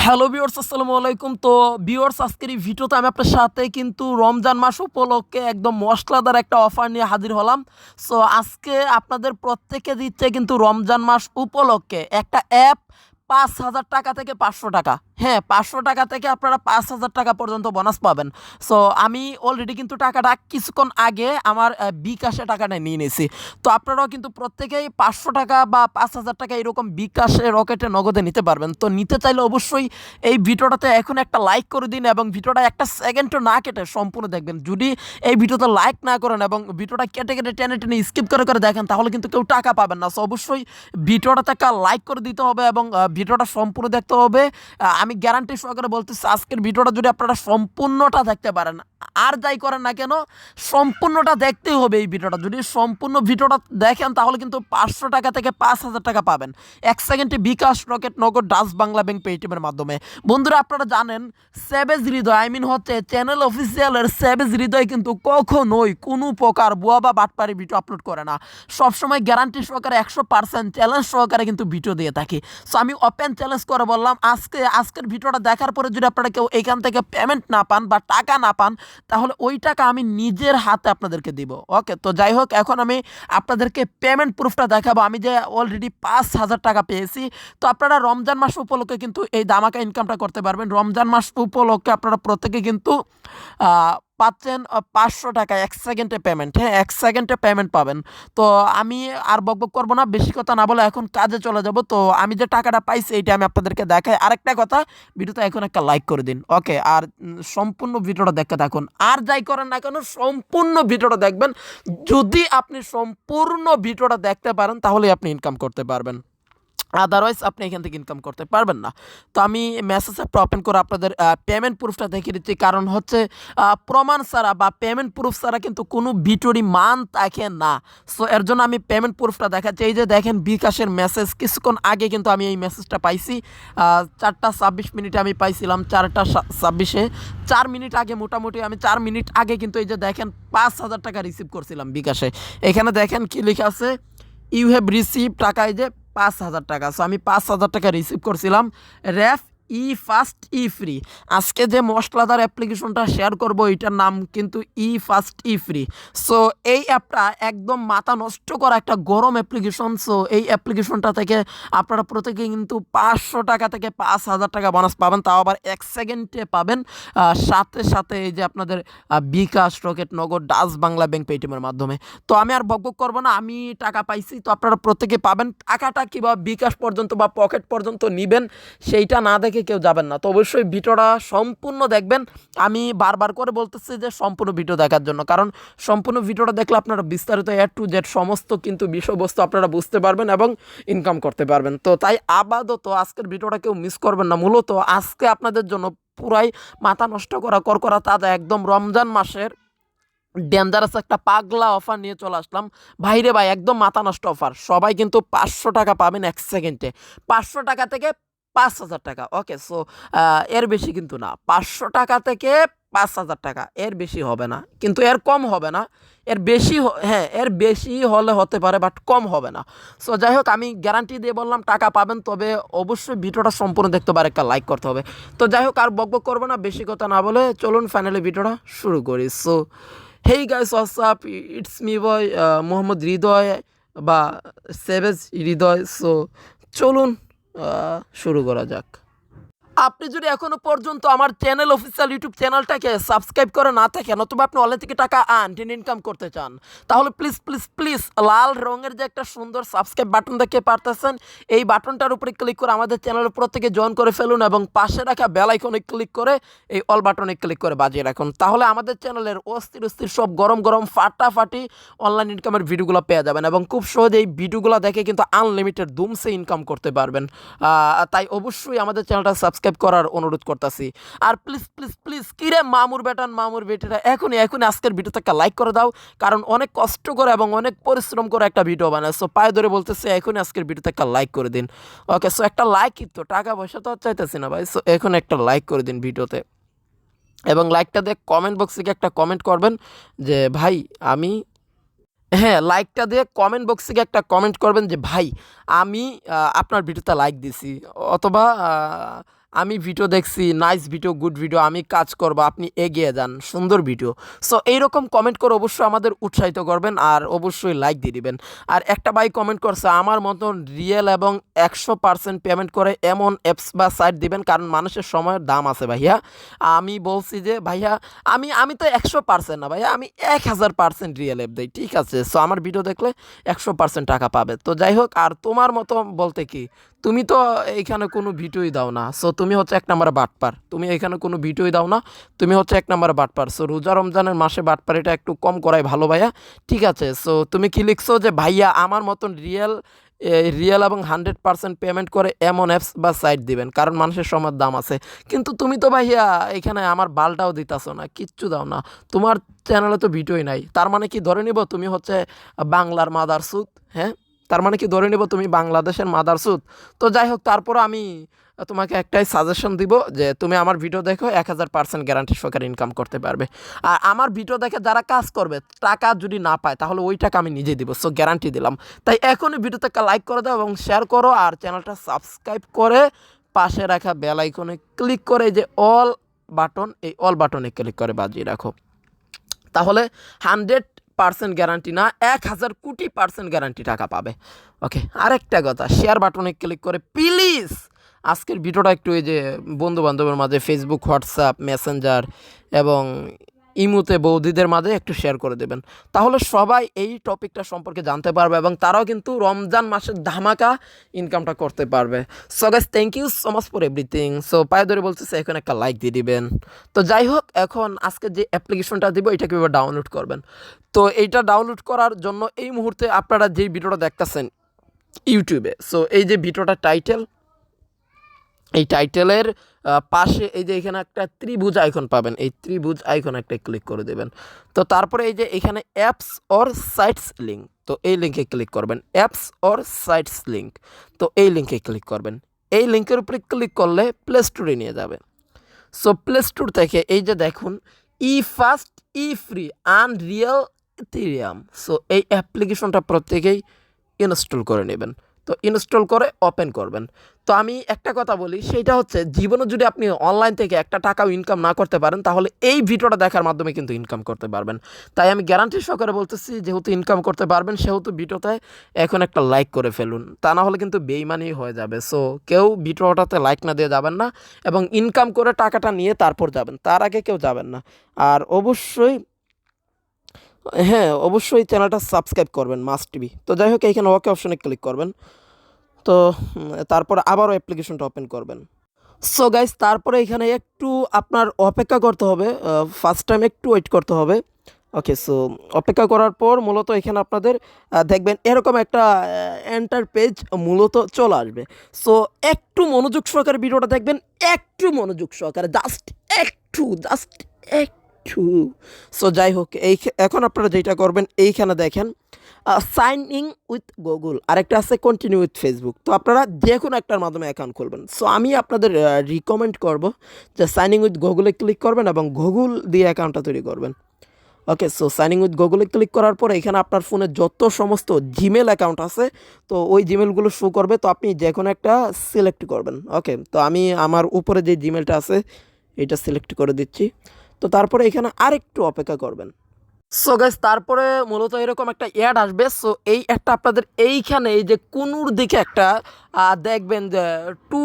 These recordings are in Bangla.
হ্যালো ভিউয়ার্স, আসসালামু আলাইকুম। তো ভিউয়ার্স, আজকের এই ভিডিওতে আমি আপনার সাথে কিন্তু রমজান মাস উপলক্ষে একদম মশলাদার একটা অফার নিয়ে হাজির হলাম। সো আজকে আপনাদের প্রত্যেকে দিচ্ছে কিন্তু রমজান মাস উপলক্ষে একটা অ্যাপ ৫,০০০ টাকা থেকে ৫০০ টাকা। হ্যাঁ, ৫০০ টাকা থেকে আপনারা ৫,০০০ টাকা পর্যন্ত বোনাস পাবেন। সো আমি অলরেডি কিন্তু টাকাটা কিছুক্ষণ আগে আমার বিকাশে টাকাটা নিয়ে নিয়েছি। তো আপনারাও কিন্তু প্রত্যেকেই ৫০০ টাকা বা ৫,০০০ টাকা এরকম বিকাশে, রকেটে, নগদে নিতে পারবেন। তো নিতে চাইলে অবশ্যই এই ভিডিওটাতে এখন একটা লাইক করে দিন এবং ভিডিওটা একটা সেকেন্ডও না কেটে সম্পূর্ণ দেখবেন। যদি এই ভিডিওতে লাইক না করেন এবং ভিডিওটা কেটে কেটে টেনে টেনে স্কিপ করে করে দেখেন, তাহলে কিন্তু কেউ টাকা পাবেন না। সো অবশ্যই ভিডিওটাতে একটা লাইক করে দিতে হবে এবং ভিডিওটা সম্পূর্ণ দেখতে হবে। আমি গ্যারান্টি সহকারে বলতেছি, আজকের ভিডিওটা যদি আপনারা সম্পূর্ণটা দেখতে পারেন, আর যাই করেন না কেন, সম্পূর্ণটা দেখতেই হবে। এই ভিডিওটা যদি সম্পূর্ণ ভিডিওটা দেখেন, তাহলে কিন্তু ৫০০ টাকা থেকে ৫,০০০ টাকা পাবেন এক সেকেন্ডে বিকাশ, রকেট, নগদ, ডাচ বাংলা ব্যাংক, পেটিএমের মাধ্যমে। বন্ধুরা, আপনারা জানেন সেভেজ হৃদয়, হচ্ছে চ্যানেল অফিসিয়ালের সেভেজ হৃদয় কিন্তু কখনোই কোনো প্রকার বুয়া বা বাটপারি ভিডিও আপলোড করে না। সবসময় গ্যারান্টি সহকারে ১০০% চ্যালেঞ্জ সহকারে কিন্তু ভিডিও দিয়ে থাকি। সো আমি ওপেন চ্যালেঞ্জ করে বললাম, আজকের ভিডিওটা দেখার পরে যদি আপনারা কেউ এখান থেকে পেমেন্ট না পান বা টাকা না পান, তাহলে ওই টাকা আমি নিজের হাতে আপনাদেরকে দিব। ওকে, তো যাই হোক, এখন আমি আপনাদেরকে পেমেন্ট প্রুফটা দেখাবো। আমি যে অলরেডি ৫,০০০ টাকা পেয়েছি। তো আপনারা রমজান মাস উপলক্ষে কিন্তু এই দামাকা ইনকামটা করতে পারবেন। রমজান মাস উপলক্ষে আপনারা প্রত্যেকে কিন্তু পাচ্ছেন ৫০০ টাকা এক সেকেন্ডে পেমেন্ট। হ্যাঁ, এক সেকেন্ডে পেমেন্ট পাবেন। তো আমি আর বকবক করবো না, বেশি কথা না বলে এখন কাজে চলে যাব। তো আমি যে টাকাটা পাইছি এইটা আমি আপনাদেরকে দেখাই। আরেকটা কথা, ভিডিওতে এখন একটা লাইক করে দিন। ওকে, আর সম্পূর্ণ ভিডিওটা দেখতে থাকুন। আর যাই করেন না কেন, সম্পূর্ণ ভিডিওটা দেখবেন। যদি আপনি সম্পূর্ণ ভিডিওটা দেখতে পারেন, তাহলে আপনি ইনকাম করতে পারবেন, আদারওয়াইজ আপনি এখান থেকে ইনকাম করতে পারবেন না। তো আমি মেসেজ অ্যাপটা ওপেন করে আপনাদের পেমেন্ট প্রুফটা দেখিয়ে দিচ্ছি। কারণ হচ্ছে প্রমাণ ছাড়া বা পেমেন্ট প্রুফ ছাড়া কিন্তু কোনো ভিডিওরই মান থাকে না। সো এর জন্য আমি পেমেন্ট প্রুফটা দেখাচ্ছি। এই যে দেখেন, বিকাশের মেসেজ কিছুক্ষণ আগে কিন্তু আমি এই মেসেজটা পাইছি। ৪টা ২৬ মিনিটে আমি পাইছিলাম, ৪টা ২৬-এ ৪ মিনিট আগে, মোটামুটি আমি ৪ মিনিট আগে কিন্তু এই যে দেখেন ৫,০০০ টাকা রিসিভ করছিলাম বিকাশে। এখানে দেখেন কি লেখা আছে, ইউ হ্যাভ রিসিভ টাকা, এই যে ৫,০০০ টাকা। সো আমি ৫,০০০ টাকা রিসিভ করছিলাম। রেফ ই ফাস্ট ই ফ্রি। আজকে যে মশলাদার অ্যাপ্লিকেশনটা শেয়ার করব, এটার নাম কিন্তু ই ফাস্ট ই ফ্রি। সো এই অ্যাপটা একদম মাথা নষ্ট করা একটা গরম অ্যাপ্লিকেশন। সো এই অ্যাপ্লিকেশনটা থেকে আপনারা প্রত্যেকে কিন্তু ৫০০ টাকা থেকে ৫,০০০ টাকা বোনাস পাবেন, তাও আবার এক সেকেন্ডে পাবেন। সাথে সাথে এই যে আপনাদের বিকাশ, রকেট, নগদ, ডাচ বাংলা ব্যাংক, পেটিএমের মাধ্যমে। তো আমি আর বকবক করবো না, আমি টাকা পাইছি। তো আপনারা প্রত্যেকে পাবেন। টাকাটা কীভাবে বিকাশ পর্যন্ত বা পকেট পর্যন্ত নেবেন, সেইটা না দেখে কেউ যাবেন না। তো অবশ্যই ভিডিওটা সম্পূর্ণ দেখবেন। আমি বারবার করে বলতেছি যে সম্পূর্ণ ভিডিও দেখার জন্য, কারণ সম্পূর্ণ ভিডিওটা দেখলে আপনারা বিস্তারিত টু জেড সমস্ত কিন্তু বিষয়বস্তু আপনারা বুঝতে পারবেন এবং ইনকাম করতে পারবেন। তো তাই আপাতত আজকের ভিডিওটা কেউ মিস করবেন না। মূলত আজকে আপনাদের জন্য পুরাই মাথা নষ্ট করা, করকরা তাজা, একদম রমজান মাসের ডেঞ্জারাস একটা পাগলা অফার নিয়ে চলে আসলাম। ভাইরে ভাই, একদম মাথা নষ্ট অফার। সবাই কিন্তু ৫০০ টাকা পাবেন এক সেকেন্ডে। ৫০০ টাকা থেকে ৫,০০০ টাকা। ওকে, সো এর বেশি কিন্তু না। ৫০০ টাকা থেকে ৫,০০০ টাকা, এর বেশি হবে না, কিন্তু এর কম হবে না। এর বেশি হ্যাঁ, এর বেশি হলে হতে পারে, বাট কম হবে না। সো যাই হোক, আমি গ্যারান্টি দিয়ে বললাম টাকা পাবেন, তবে অবশ্যই ভিডিওটা সম্পূর্ণ দেখতে পারে, একটা লাইক করতে হবে। তো যাই হোক, আর বকবক করবো না, বেশি কথা না বলে চলুন ফাইনালি ভিডিওটা শুরু করি। So hey guys, what's up, it's me boy Mohammad Hridoy বা সেভেজ হৃদয়। সো চলুন শুরু করা যাক। আপনি যদি এখনো পর্যন্ত আমার চ্যানেল অফিসিয়াল ইউটিউব চ্যানেলটাকে সাবস্ক্রাইব করে না থাকেন, অথবা আপনি অনলাইন থেকে টাকা ইনকাম করতে চান, তাহলে প্লিজ প্লিজ প্লিজ লাল রঙের যে একটা সুন্দর সাবস্ক্রাইব বাটন দেখতে পারতেছেন, এই বাটনটার উপরে ক্লিক করে আমাদের চ্যানেলের প্রত্যেকে জয়েন করে ফেলুন এবং পাশে রাখা বেল আইকনে ক্লিক করে এই অল বাটনে ক্লিক করে বাজিয়ে রাখুন। তাহলে আমাদের চ্যানেলের অস্থির অস্থির সব গরম গরম ফাটাফাটি অনলাইন ইনকামের ভিডিওগুলো পেয়ে যাবেন এবং খুব সহজে এই ভিডিওগুলো দেখে কিন্তু আনলিমিটেড দুমসে ইনকাম করতে পারবেন। তাই অবশ্যই আমাদের চ্যানেলটা সাবস্ক্রাইব করার অনুরোধ করতেছি। আর প্লিজ প্লিজ প্লিজ, কিরে মামুর বেটান, মামুর বেটিরা, এখনই আজকের ভিডিওতে একটা লাইক করে দাও, কারণ অনেক কষ্ট করে এবং অনেক পরিশ্রম করে একটা ভিডিও বানায়। সো পায়ে ধরে বলতেছি, এখনই আজকের ভিডিওতে একটা লাইক করে দিন। ওকে, সো একটা লাইক, তো টাকা পয়সা তো আর চাইতেছি না ভাই। সো এখন একটা লাইক করে দিন ভিডিওতে, এবং লাইকটা দিয়ে কমেন্ট বক্সে গিয়ে একটা কমেন্ট করবেন যে ভাই আমি, হ্যাঁ, লাইকটা দিয়ে কমেন্ট বক্সে গিয়ে একটা কমেন্ট করবেন যে ভাই আমি আপনার ভিডিওতে লাইক দিছি, অথবা আমি ভিডিও দেখছি, নাইস ভিডিও, গুড ভিডিও, আমি কাজ করব, আপনি এগিয়ে যান, সুন্দর ভিডিও। সো এইরকম কমেন্ট করে অবশ্যই আমাদের উৎসাহিত করবেন আর অবশ্যই লাইক দিয়ে দিবেন। আর একটা ভাই কমেন্ট করছে, আমার মতন রিয়েল এবং 100% পেমেন্ট করে এমন অ্যাপস বা সাইট দিবেন, কারণ মানুষের সময়ের দাম আছে ভাইয়া। আমি বলছি যে ভাইয়া আমি তো 100% না ভাইয়া, আমি 1000% রিয়েল অ্যাপ দিই, ঠিক আছে? সো আমার ভিডিও দেখলে 100% টাকা পাবে। তো যাই হোক, আর তোমার মতো বলতে কি, তুমি তো এইখানে কোনো ভিডিওই দাও না, সো তুমি হচ্ছে এক নম্বরে বাটপার। তুমি এখানে কোনো ভিডিওই দাও না, তুমি হচ্ছে এক নম্বরে বাটপার। সো রোজা রমজানের মাসে বাটপারিটা একটু কম করাই ভালো ভাইয়া, ঠিক আছে? সো তুমি কি লিখছো যে ভাইয়া আমার মতন রিয়েল এবং 100% পেমেন্ট করে এমন অ্যাপস বা সাইট দিবেন, কারণ মানুষের সময়ের দাম আছে। কিন্তু তুমি তো ভাইয়া এখানে আমার বালটাও দিতাছো না, কিচ্ছু দাও না, তোমার চ্যানেলে তো ভিডিওই নাই। তার মানে কি ধরে নিব তুমি হচ্ছে বাংলার মাদারসুদ? হ্যাঁ, তার মানে কি ধরে নিব তুমি বাংলাদেশের মাদারসুদ? তো যাই হোক, তারপর আমি তোমাকে একটাই সাজেশন দিব যে তুমি আমার ভিডিও দেখো, 1000% গ্যারান্টি সহকারে ইনকাম করতে পারবে। আর আমার ভিডিও দেখে যারা কাজ করবে, টাকা যদি না পায় তাহলে ওই টাকা আমি নিজে দিব, সো গ্যারান্টি দিলাম। তাই এখনই ভিডিওতে একটা লাইক করে দাও এবং শেয়ার করো, আর চ্যানেলটা সাবস্ক্রাইব করে পাশে রাখা বেল আইকনে ক্লিক করে যে অল বাটন, এই অল বাটনে ক্লিক করে বাজিয়ে রাখো। তাহলে 100% গ্যারান্টি না, 1000 কোটি% গ্যারান্টি টাকা পাবে। ওকে, আরেকটা কথা, শেয়ার বাটনে ক্লিক করে প্লিজ আজকের ভিডিওটা একটু এই যে বন্ধু বান্ধবের মাঝে, ফেসবুক, হোয়াটসঅ্যাপ, মেসেঞ্জার এবং ইমুতে বৌদিদের মাঝে একটু শেয়ার করে দেবেন। তাহলে সবাই এই টপিকটা সম্পর্কে জানতে পারবে এবং তারাও কিন্তু রমজান মাসের ধামাকা ইনকামটা করতে পারবে। So guys, thank you so much for everything. So পায়ে ধরে বলতেছে এখন একটা লাইক দিয়ে দিবেন। তো যাই হোক, এখন আজকে যে অ্যাপ্লিকেশনটা দিব এটা কীভাবে ডাউনলোড করবেন। তো এইটা ডাউনলোড করার জন্য এই মুহূর্তে আপনারা যেই ভিডিওটা দেখতেছেন ইউটিউবে, সো এই যে ভিডিওটা টাইটেল, এই টাইটেলের পাশে এই যে এখানে একটা ত্রিভুজ আইকন পাবেন, এই ত্রিভুজ আইকন একটা ক্লিক করে দেবেন। তো তারপরে এই যে এখানে অ্যাপস অর সাইটস লিঙ্ক, তো এই লিঙ্কে ক্লিক করবেন, অ্যাপস অর সাইটস লিঙ্ক, তো এই লিঙ্কে ক্লিক করবেন। এই লিঙ্কের উপরে ক্লিক করলে প্লে স্টোরে নিয়ে যাবে। সো প্লে স্টোর থেকে এই যে দেখুন, fast free Unreal Ethereum, so এই অ্যাপ্লিকেশনটা প্রত্যেকেই ইনস্টল করে নেবেন। তো ইনস্টল করে ওপেন করবেন। তো আমি একটা কথা বলি, সেইটা হচ্ছে জীবনে যদি আপনি অনলাইন থেকে একটা টাকাও ইনকাম না করতে পারেন, তাহলে এই ভিডিওটা দেখার মাধ্যমে কিন্তু ইনকাম করতে পারবেন। তাই আমি গ্যারান্টি সহকারে বলতেছি, যেহেতু ইনকাম করতে পারবেন সেহেতু ভিডিওতে এখন একটা লাইক করে ফেলুন, তা না হলে কিন্তু বেইমানি হয়ে যাবে। সো কেউ ভিডিওটাতে লাইক না দিয়ে যাবেন না, এবং ইনকাম করে টাকাটা নিয়ে তারপর যাবেন, তার আগে কেউ যাবেন না। আর অবশ্যই, হ্যাঁ অবশ্যই চ্যানেলটা সাবস্ক্রাইব করবেন, মাস্ট বি। তো যাই হোক, এইখানে ওকে অপশনে ক্লিক করবেন। তো তারপর আবারও অ্যাপ্লিকেশনটা ওপেন করবেন। সো গাইস, তারপরে এখানে একটু আপনার অপেক্ষা করতে হবে, ফার্স্ট টাইম একটু ওয়েট করতে হবে। ওকে, সো অপেক্ষা করার পর মূলত এখানে আপনাদের দেখবেন এরকম একটা এন্টার পেজ মূলত চলে আসবে। সো একটু মনোযোগ সহকারে ভিডিওটা দেখবেন, একটু মনোযোগ সহকারে, জাস্ট একটু। সো যাই হোক, এখন আপনারা যেটা করবেন, এইখানে দেখেন সাইন ইন উইথ গুগল, আরেকটা আছে কন্টিনিউ উইথ ফেসবুক। তো আপনারা যে কোনো একটার মাধ্যমে অ্যাকাউন্ট খুলবেন। সো আমি আপনাদের রিকমেন্ড করব যে সাইন ইন উইথ গুগলে ক্লিক করবেন এবং গুগল দিয়ে অ্যাকাউন্টটা তৈরি করবেন। ওকে, সো সাইন ইন উইথ গুগলে ক্লিক করার পরে এখানে আপনার ফোনে যত সমস্ত জিমেল অ্যাকাউন্ট আছে, তো ওই জিমেলগুলো শো করবে। তো আপনি যে কোনো একটা সিলেক্ট করবেন। ওকে, তো আমি আমার উপরে যে জিমেলটা আছে এটা সিলেক্ট করে দিচ্ছি। তো তারপরে এখানে আরেকটু অপেক্ষা করবেন। সো গাইস, তারপরে মূলত এরকম একটা অ্যাড আসবে। সো এই অ্যাডটা আপনাদের এইখানে এই যে কোনুর দিকে একটা দেখবেন যে টু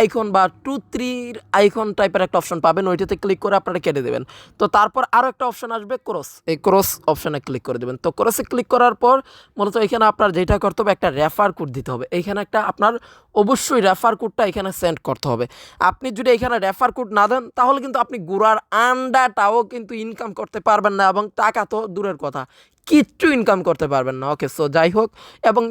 আইকন বা 2-3 আইকন টাইপের একটা অপশন পাবেন, ওইটাতে ক্লিক করে আপনারা কেটে দেবেন। তো তারপর আরও একটা অপশন আসবে ক্রস, এই ক্রস অপশানে ক্লিক করে দেবেন। তো ক্রসে ক্লিক করার পর মূলত এখানে আপনার যেটা করতে হবে, একটা রেফার কোড দিতে হবে। এইখানে একটা আপনার অবশ্যই রেফার কোডটা এখানে সেন্ড করতে হবে। আপনি যদি এখানে রেফার কোড না দেন, তাহলে কিন্তু আপনি গুড়ার আন্ডাটাও কিন্তু ইনকাম করতে পারবেন না, এবং টাকা তো দূরের কথা, কিচ্ছু ইনকাম করতে পারবেন না। ওকে, সো যাই হোক, এবং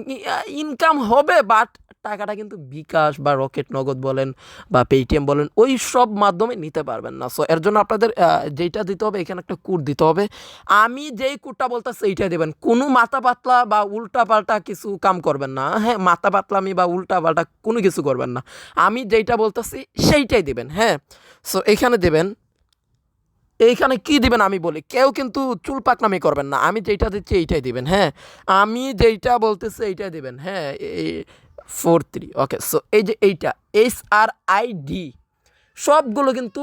ইনকাম হবে, বাট টাকাটা কিন্তু বিকাশ বা রকেট নগদ বলেন বা পেটিএম বলেন, ওই সব মাধ্যমে নিতে পারবেন না। সো এর জন্য আপনাদের যেইটা দিতে হবে, এখানে একটা কোড দিতে হবে। আমি যেই কোডটা বলতেছি এইটাই দেবেন, কোনো মাথা পাতলা বা উল্টা পাল্টা কিছু কাম করবেন না। হ্যাঁ, মাথা পাতলামি বা উল্টা পাল্টা কোনো কিছু করবেন না, আমি যেইটা বলতেছি সেইটাই দেবেন। হ্যাঁ, সো এইখানে দেবেন। এইখানে কি দিবেন আমি বলি, কেউ কিন্তু চুল পাকনামি করবেন না, আমি যেইটা দিচ্ছি এইটাই দিবেন। হ্যাঁ, আমি যেইটা বলতেছি এইটাই দিবেন। হ্যাঁ, 43। ওকে, সো এই যে এইটা SRID সবগুলো কিন্তু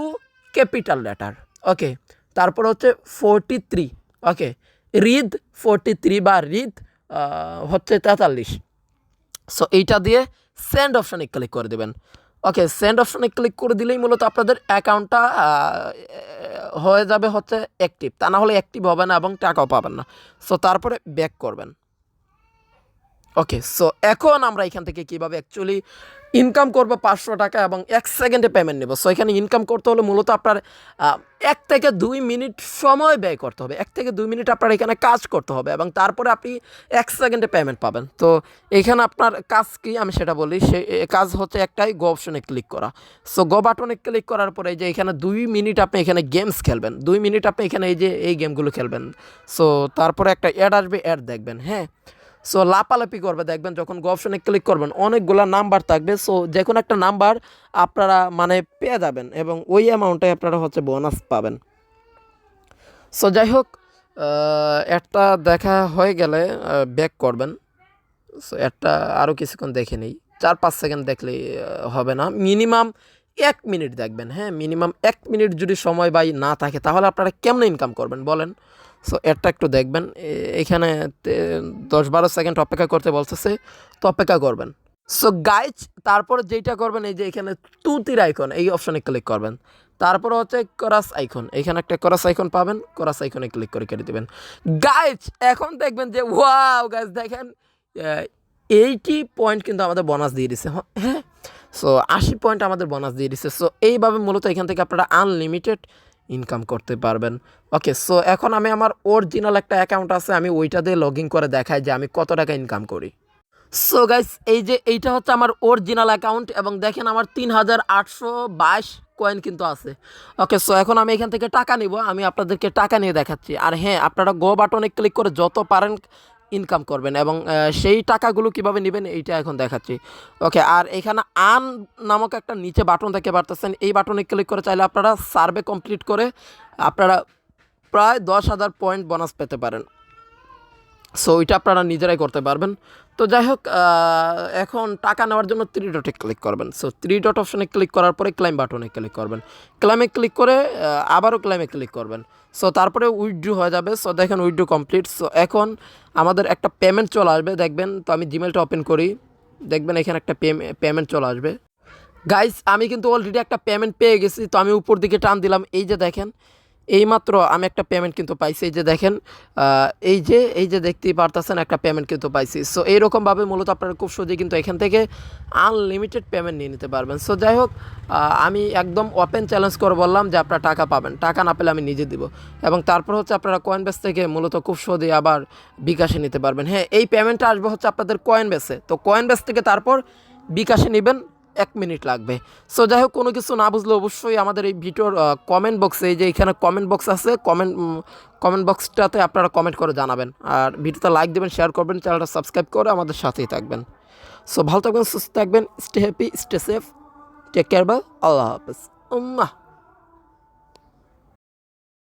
ক্যাপিটাল লেটার। ওকে, তারপর হচ্ছে 43। ওকে, রিদ 43 বা রিদ হচ্ছে 43। সো এইটা দিয়ে সেন্ড অপশানে ক্লিক করে দেবেন। ওকে, সেন্ড অপশানে ক্লিক করে দিলেই মূলত আপনাদের অ্যাকাউন্টটা হয়ে যাবে হচ্ছে অ্যাক্টিভ, তা না হলে অ্যাক্টিভ হবে না এবং টাকাও পাবেন না। সো তারপরে ব্যাক করবেন। ওকে, সো এখন আমরা এখান থেকে কীভাবে অ্যাকচুয়ালি ইনকাম করবো 500 টাকা এবং 1 সেকেন্ডে পেমেন্ট নেব। সো এখানে ইনকাম করতে হলে মূলত আপনার 1 থেকে 2 মিনিট সময় ব্যয় করতে হবে, 1 থেকে 2 মিনিট আপনার এখানে কাজ করতে হবে এবং তারপরে আপনি 1 সেকেন্ডে পেমেন্ট পাবেন। তো এখানে আপনার কাজ কি আমি সেটা বলি, সে কাজ হচ্ছে একটাই, গো অপশনে ক্লিক করা। সো গো বাটনে ক্লিক করার পরে এই যে এখানে 2 মিনিট আপনি এখানে গেমস খেলবেন, 2 মিনিট আপনি এখানে এই যে এই গেমগুলো খেলবেন। সো তারপরে একটা অ্যাড আসবে, অ্যাড দেখবেন। হ্যাঁ, সো লাপালাপি করবে, দেখবেন যখন গো অপশনে ক্লিক করবেন অনেকগুলো নাম্বার থাকবে। সো যে কোনো একটা নাম্বার আপনারা মানে পেয়ে যাবেন এবং ওই অ্যামাউন্টে আপনারা হচ্ছে বোনাস পাবেন। সো যাই হোক, একটা দেখা হয়ে গেলে ব্যাক করবেন। সো একটা আরও কিছুক্ষণ দেখে নিই, 4-5 সেকেন্ড দেখলে হবে না, মিনিমাম 1 মিনিট দেখবেন। হ্যাঁ, মিনিমাম 1 মিনিট যদি সময় বাই না থাকে তাহলে আপনারা কেমনে ইনকাম করবেন বলেন। সো এটা একটু দেখবেন, এখানে 10-12 সেকেন্ড অপেক্ষা করতে বলতেছে, তো অপেক্ষা করবেন। সো গাইজ তারপর যেটা করবেন এই যে এখানে তুতির আইকন, এই অপশনে ক্লিক করবেন। তারপর হচ্ছে ক্রস আইকন, এখানে একটা ক্রস আইকন পাবেন, ক্রস আইকনে ক্লিক করে কেটে দেবেন। গাইজ এখন দেখবেন যে ওয়াও গাইজ দেখেন 80 পয়েন্ট কিন্তু আমাদের বোনাস দিয়ে দিচ্ছে। হ্যাঁ, সো 80 পয়েন্ট আমাদের বোনাস দিয়ে দিচ্ছে। সো এইভাবে মূলত এখান থেকে আপনারা আনলিমিটেড ইনকাম করতে পারবেন। ওকে, সো এখন আমি আমার অরিজিনাল একটা অ্যাকাউন্ট আছে, আমি ওইটা দিয়ে লগ ইন করে দেখাই যে আমি কত টাকা ইনকাম করি। সো গাইস এই যে এইটা হচ্ছে আমার অরিজিনাল অ্যাকাউন্ট এবং দেখেন আমার 3822 কয়েন কিন্তু আছে। ওকে, সো এখন আমি এখান থেকে টাকা নিব, আমি আপনাদেরকে টাকা নিয়ে দেখাচ্ছি। আর হ্যাঁ, আপনারা গো বাটনে ক্লিক করে যত পারেন ইনকাম করবেন এবং সেই টাকাগুলো কিভাবে নেবেন এইটা এখন দেখাচ্ছি। ওকে, আর এখানে আন নামক একটা নিচে বাটন দেখতে পারতেছেন, এই বাটনে ক্লিক করে চাইলে আপনারা সার্ভে কমপ্লিট করে আপনারা প্রায় 10,000 পয়েন্ট বোনাস পেতে পারেন। সো ওইটা আপনারা নিজেরাই করতে পারবেন। তো যাই হোক, এখন টাকা নেওয়ার জন্য 3 ডটে ক্লিক করবেন। সো 3 ডট অপশনে ক্লিক করার পরে ক্লাইম বাটনে ক্লিক করবেন, ক্লাইমে ক্লিক করে আবারও ক্লাইমে ক্লিক করবেন। সো তারপরে উইথড্র হয়ে যাবে। সো দেখেন উইথড্র কমপ্লিট। সো এখন আমাদের একটা পেমেন্ট চলে আসবে দেখবেন। তো আমি জিমেলটা ওপেন করি, দেখবেন এখানে একটা পেমেন্ট চলে আসবে। গাইস আমি কিন্তু অলরেডি একটা পেমেন্ট পেয়ে গেছি। তো আমি উপর দিকে টান দিলাম, এই যে দেখেন এইমাত্র আমি একটা পেমেন্ট কিন্তু পাইছি। এই যে দেখেন, এই যে দেখতেই পারতেছেন একটা পেমেন্ট কিন্তু পাইছি। সো এইরকমভাবে মূলত আপনারা খুব সহজেই কিন্তু এখান থেকে আনলিমিটেড পেমেন্ট নিয়ে নিতে পারবেন। সো যাই হোক, আমি একদম ওপেন চ্যালেঞ্জ করে বললাম যে আপনারা টাকা পাবেন, টাকা না পেলে আমি নিজে দিব। এবং তারপর হচ্ছে আপনারা কয়েন বেস থেকে মূলত খুব সহজেই আবার বিকাশে নিতে পারবেন। হ্যাঁ, এই পেমেন্টটা আসবে হচ্ছে আপনাদের কয়েন বেসে। তো কয়েন বেস থেকে তারপর বিকাশে নেবেন, 1 মিনিট লাগবে। সো যাই হোক, কোনো কিছু না বুঝলে অবশ্যই আমাদের এই ভিডিওর কমেন্ট বক্সে, এই যে এখানে কমেন্ট বক্স আছে, কমেন্ট বক্সটাতে আপনারা কমেন্ট করে জানাবেন। আর ভিডিওটা লাইক দেবেন, শেয়ার করবেন, চ্যানেলটা সাবস্ক্রাইব করে আমাদের সাথেই থাকবেন। সো ভালো থাকবেন, সুস্থ থাকবেন, stay happy, stay safe, take care, bye, Allah হাফেজ।